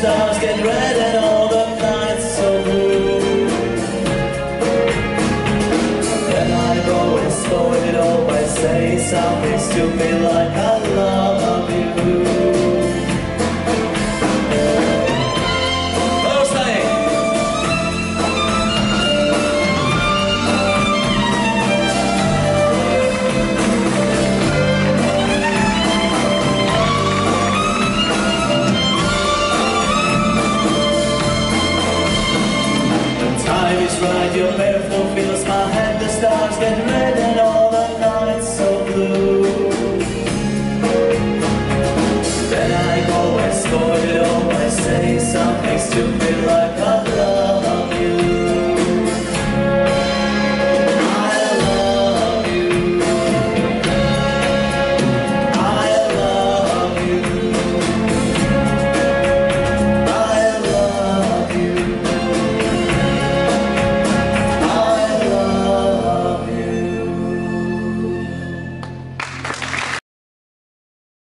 stars get red and all the nights so blue. Then I go and slow it all by saying something stupid like I love you. Right, your barefoot fills my head, the stars get red and all the nights so blue. Then I go and score it all by saying something stupid like